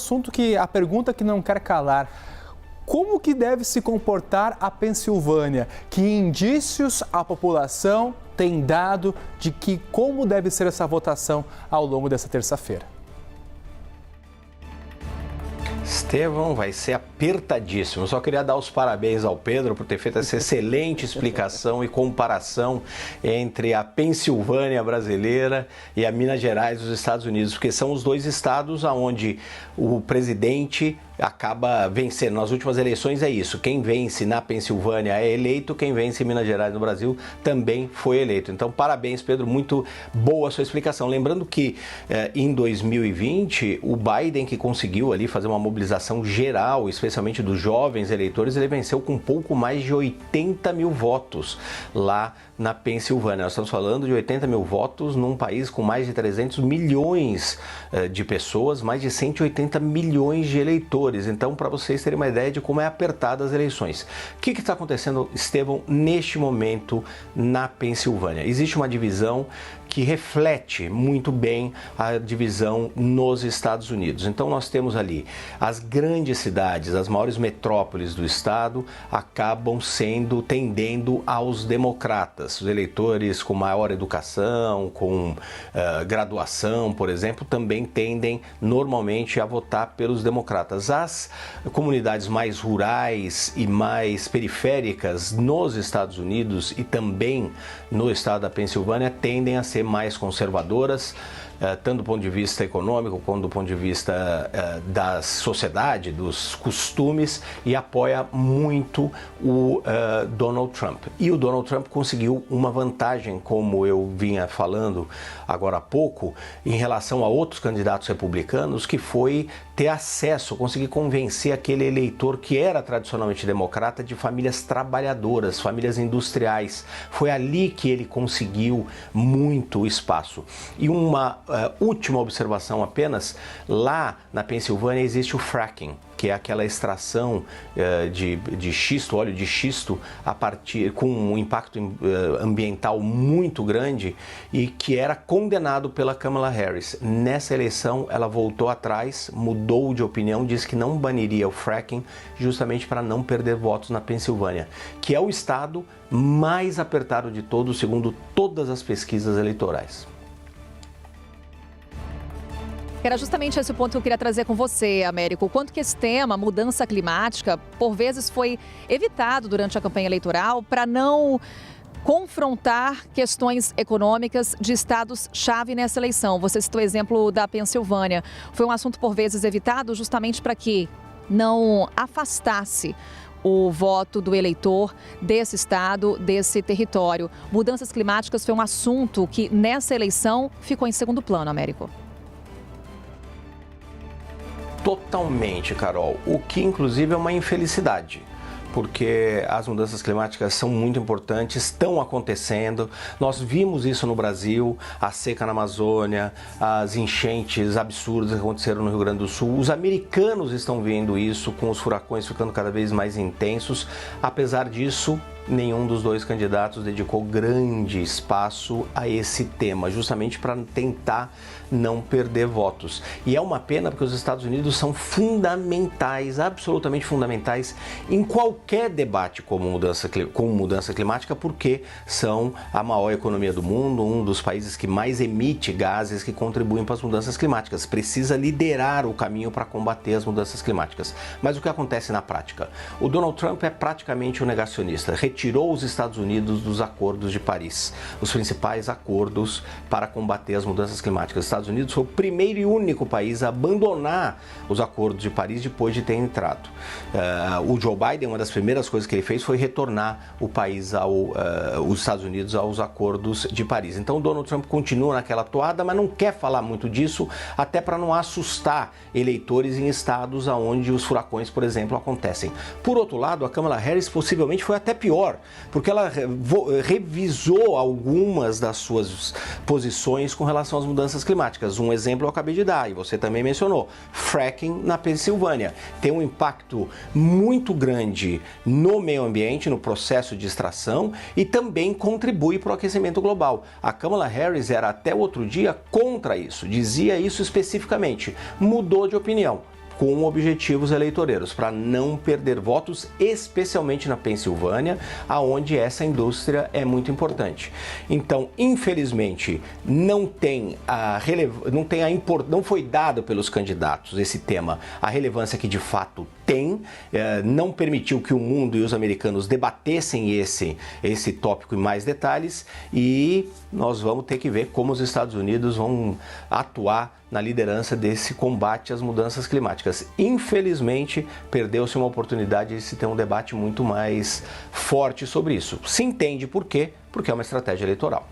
assunto a pergunta que não quer calar. Como que deve se comportar a Pensilvânia? Que indícios a população tem dado de como deve ser essa votação ao longo dessa terça-feira? Estevão, vai ser apertadíssimo. Só queria dar os parabéns ao Pedro por ter feito essa excelente explicação e comparação entre a Pensilvânia brasileira e a Minas Gerais dos Estados Unidos, porque são os dois estados onde o presidente acaba vencendo. Nas últimas eleições é isso, quem vence na Pensilvânia é eleito, quem vence em Minas Gerais no Brasil também foi eleito. Então, parabéns, Pedro, muito boa a sua explicação. Lembrando que em 2020, o Biden, que conseguiu ali fazer uma mobilização geral, especialmente dos jovens eleitores, ele venceu com pouco mais de 80 mil votos lá na Pensilvânia. Nós estamos falando de 80 mil votos num país com mais de 300 milhões de pessoas, mais de 180 milhões de eleitores. Então, para vocês terem uma ideia de como é apertada as eleições. O que está acontecendo, Estevão, neste momento na Pensilvânia? Existe uma divisão que reflete muito bem a divisão nos Estados Unidos. Então nós temos ali as grandes cidades, as maiores metrópoles do estado acabam tendendo aos democratas. Os eleitores com maior educação, com graduação, por exemplo, também tendem normalmente a votar pelos democratas. As comunidades mais rurais e mais periféricas nos Estados Unidos e também no estado da Pensilvânia tendem a ser mais conservadoras, tanto do ponto de vista econômico quanto do ponto de vista da sociedade, dos costumes, e apoia muito o Donald Trump. E o Donald Trump conseguiu uma vantagem, como eu vinha falando agora há pouco, em relação a outros candidatos republicanos, que foi ter acesso, conseguir convencer aquele eleitor que era tradicionalmente democrata de famílias trabalhadoras, famílias industriais. Foi ali que ele conseguiu muito espaço. E uma última observação apenas, lá na Pensilvânia existe o fracking, que é aquela extração de xisto, óleo de xisto, com um impacto ambiental muito grande e que era condenado pela Kamala Harris. Nessa eleição, ela voltou atrás, mudou de opinião, disse que não baniria o fracking justamente para não perder votos na Pensilvânia, que é o estado mais apertado de todos, segundo todas as pesquisas eleitorais. Era justamente esse o ponto que eu queria trazer com você, Américo. O quanto que esse tema, mudança climática, por vezes foi evitado durante a campanha eleitoral para não confrontar questões econômicas de estados-chave nessa eleição. Você citou o exemplo da Pensilvânia. Foi um assunto por vezes evitado justamente para que não afastasse o voto do eleitor desse estado, desse território. Mudanças climáticas foi um assunto que nessa eleição ficou em segundo plano, Américo. Totalmente, Carol, o que inclusive é uma infelicidade, porque as mudanças climáticas são muito importantes, estão acontecendo. Nós vimos isso no Brasil, a seca na Amazônia, as enchentes absurdas que aconteceram no Rio Grande do Sul. Os americanos estão vendo isso, com os furacões ficando cada vez mais intensos. Apesar disso, nenhum dos dois candidatos dedicou grande espaço a esse tema, justamente para tentar não perder votos. E é uma pena porque os Estados Unidos são fundamentais, absolutamente fundamentais, em qualquer debate com mudança climática, porque são a maior economia do mundo, um dos países que mais emite gases que contribuem para as mudanças climáticas. Precisa liderar o caminho para combater as mudanças climáticas. Mas o que acontece na prática? O Donald Trump é praticamente um negacionista. Retirou os Estados Unidos dos acordos de Paris, os principais acordos para combater as mudanças climáticas. Os Estados Unidos foi o primeiro e único país a abandonar os acordos de Paris depois de ter entrado. O Joe Biden, uma das primeiras coisas que ele fez foi retornar o país, os Estados Unidos, aos acordos de Paris. Então o Donald Trump continua naquela toada, mas não quer falar muito disso, até para não assustar eleitores em estados onde os furacões, por exemplo, acontecem. Por outro lado, a Kamala Harris possivelmente foi até pior, porque ela revisou algumas das suas posições com relação às mudanças climáticas. Um exemplo eu acabei de dar, e você também mencionou, fracking na Pensilvânia. Tem um impacto muito grande no meio ambiente, no processo de extração, e também contribui para o aquecimento global. A Kamala Harris era até outro dia contra isso, dizia isso especificamente, mudou de opinião. com objetivos eleitoreiros, para não perder votos, especialmente na Pensilvânia, aonde essa indústria é muito importante. Então, infelizmente, não foi dado pelos candidatos esse tema a relevância que de fato tem, não permitiu que o mundo e os americanos debatessem esse tópico em mais detalhes, e nós vamos ter que ver como os Estados Unidos vão atuar na liderança desse combate às mudanças climáticas. Infelizmente, perdeu-se uma oportunidade de se ter um debate muito mais forte sobre isso. Se entende por quê? Porque é uma estratégia eleitoral.